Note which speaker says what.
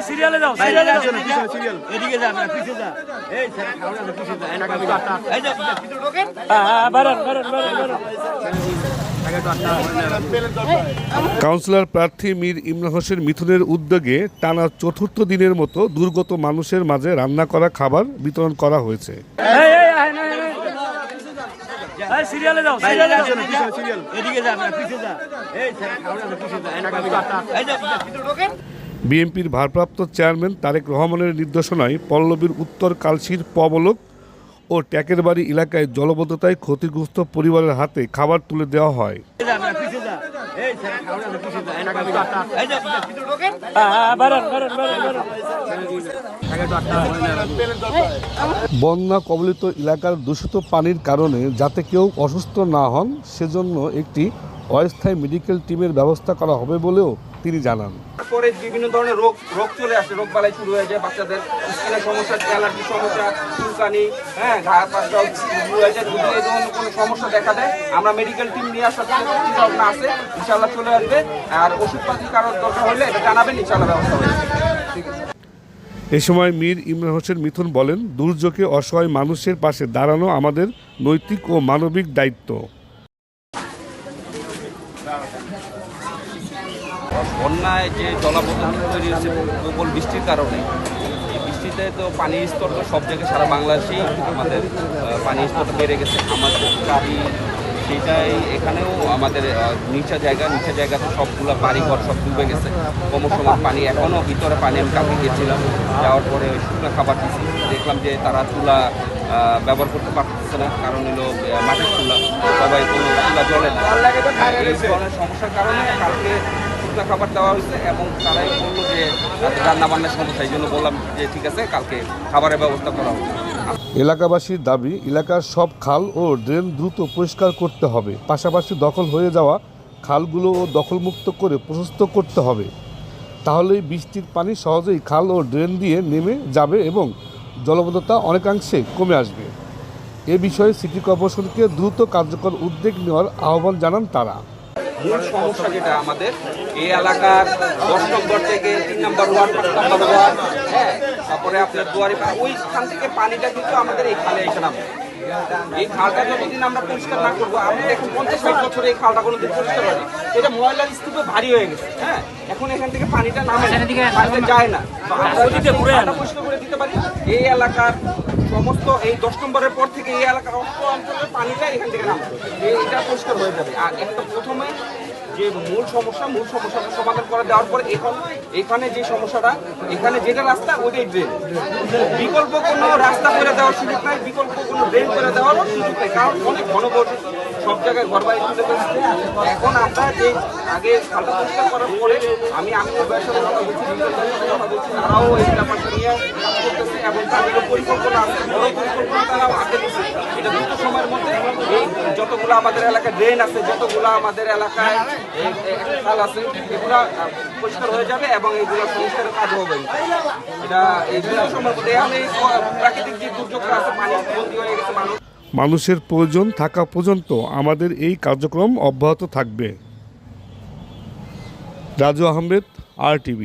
Speaker 1: সিরিয়ালে যাও, সিরিয়ালে যাও, সিরিয়াল এদিকে যা, পিছে যা। এই স্যার খাওয়া না, পিছে যা, এনাকা আমি এই যে ভিতরে ঢোকেন। হ্যাঁ, বারেন।
Speaker 2: কাউন্সিলর প্রার্থী মীর ইমরান হোসেন মিথুনের উদ্যোগে টানা চতুর্থ দিনের মতো দুর্গত মানুষের মাঝে রান্না করা খাবার বিতরণ করা হয়েছে।
Speaker 1: সিরিয়ালে যাও, সিরিয়াল এদিকে যা, পিছে যা। এই স্যার খাওয়া না, পিছে যা, এনাকা আমি এই যে ভিতরে ঢোকেন।
Speaker 2: বিএনপির ভারপ্রাপ্ত চেয়ারম্যান তারেক রহমানের নির্দেশনায় পল্লবীর উত্তর কালশির পবলক ও ট্যাকের বাড়ি এলাকায় জলবদ্ধতায় ক্ষতিগ্রস্ত পরিবারের হাতে খাবার তুলে দেওয়া হয়। বন্যা কবলিত এলাকার দূষিত পানির কারণে যাতে কেউ অসুস্থ না হন সেজন্য একটি অস্থায়ী মেডিকেল টিমের ব্যবস্থা করা হবে বলেও তিনি জানান।
Speaker 3: তারপরে বিভিন্ন ধরনের রোগ চলে আসে, রোগ বালাই শুরু হয়ে যায়, বাচ্চাদের স্কিনের সমস্যা, অ্যালার্জি সমস্যা, চুলকানি, ঘা পাশটা শুরু হয়ে যায়। যদি এই ধরনের কোনো সমস্যা দেখা দেয় আমরা মেডিকেল টিম নিয়ে আসার চিন্তা ভাবনা আছে, ইনশাল্লাহ চলে আসবে। আর ওষুধপাতি কারোর দরকার হলে এটা জানাবেন, ইনশাল্লাহ ব্যবস্থা হবে। ঠিক আছে।
Speaker 2: এ সময় মীর ইমরান হোসেন মিথুন বলেন, দুর্যোগে অসহায় মানুষের পাশে দাঁড়ানো আমাদের নৈতিক ও মানবিক দায়িত্ব।
Speaker 3: বন্যায় যে জলাবদ্ধতা তৈরি হয়েছে প্রবল বৃষ্টির কারণে, এই বৃষ্টিতে তো পানির স্তর তো সব জায়গায় সারা বাংলাদেশেই আমাদের পানির স্তরটা বেড়ে গেছে। আমাদের বাড়ি সেটাই, এখানেও আমাদের নিচা জায়গা তো সবগুলো বাড়িঘর সব ডুবে গেছে। ক্রমশ পানি, এখনও ভিতরে পানি। আমি কালকে গেছিলাম, যাওয়ার পরে শুকনো খাবার দিচ্ছি, দেখলাম যে তারা চুলা ব্যবহার করতে পারতেছে না, কারণ হলো মাটির চুলা, সবাই কোনো চুলা জ্বলে না। এই ধরনের সমস্যার কারণে কালকে শুকনো খাবার দেওয়া হয়েছে এবং তারাই বললো যে রান্নাবান্নার সমস্যা, এই জন্য বললাম যে ঠিক আছে কালকে খাবারের ব্যবস্থা করা হবে।
Speaker 2: এলাকাবাসীর দাবি, এলাকার সব খাল ও ড্রেন দ্রুত পরিষ্কার করতে হবে, পাশাপাশি দখল হয়ে যাওয়া খালগুলো দখলমুক্ত করে প্রশস্ত করতে হবে। তাহলেই বৃষ্টির পানি সহজেই খাল ও ড্রেন দিয়ে নেমে যাবে এবং জলবদ্ধতা অনেকাংশে কমে আসবে। এ বিষয়ে সিটি কর্পোরেশনকে দ্রুত কার্যকর উদ্যোগ নেওয়ার আহ্বান জানান তারা।
Speaker 3: মূল সমস্যা যেটা আমাদের এই এলাকার 10 নম্বর থেকে 3 নম্বর ওয়ার্ড, 5 নম্বর ওয়ার্ড, তারপরে আপনার দুয়ারি, ওইখান থেকে পানিটা কিন্তু আমাদের এই খালে এসে নামে। এই খালটা যতদিন আমরা পরিষ্কার না করবো, আপনি দেখুন 50-60 বছরে এই খালটা কোনোদিন পরিষ্কার হয়নি। এটা ময়লার স্তূপে ভারী হয়ে গেছে। এখন এখান থেকে পানিটা নামে যায় না, পরিষ্কার করে দিতে পারি। এই এলাকার সমস্ত এই 10 নম্বরের পর থেকে এই এলাকার অঞ্চলের পানিটা এখান থেকে নামে, এটা পরিষ্কার হয়ে যাবে। আর একটা প্রথমে যে মূল সমস্যাটা সমাধান করে দেওয়ার পরে এখানে যে সমস্যাটা, এখানে যেটা রাস্তা ওইটাই ড্রেন, বিকল্প কোনো রাস্তা করে দেওয়ার সুযোগ নাই, বিকল্প কোনো ড্রেন করে দেওয়ারও সুযোগ নেই, কারণ অনেক ঘনবসতি সব জায়গায় ঘর বাড়ি তুলে ফেলছে। এখন আমরা যে আগে খালটা পরিষ্কার করার পরে আমি ব্যবসার কথা বলছি, তারাও এই ব্যাপারটা নিয়ে কাজ করতেছে এবং তাদের পরিকল্পনা আছে, বড় পরিকল্পনা তারাও আগে দিচ্ছে। এটা দ্রুত সময়ের মধ্যে এই যতগুলো আমাদের এলাকায় ড্রেন আছে, যতগুলো আমাদের এলাকায় খাল আছে, এগুলা পরিষ্কার হয়ে যাবে এবং এইগুলো সংস্কারের কাজ হবে। এটা এই দ্রুত সময়ের মধ্যে প্রাকৃতিক যে দুর্যোগটা আছে, পানি বন্দী হয়ে গেছে,
Speaker 2: মানুষের প্রয়োজন থাকা পর্যন্ত আমাদের এই কার্যক্রম অব্যাহত থাকবে। রাজু আহমেদ, RTV।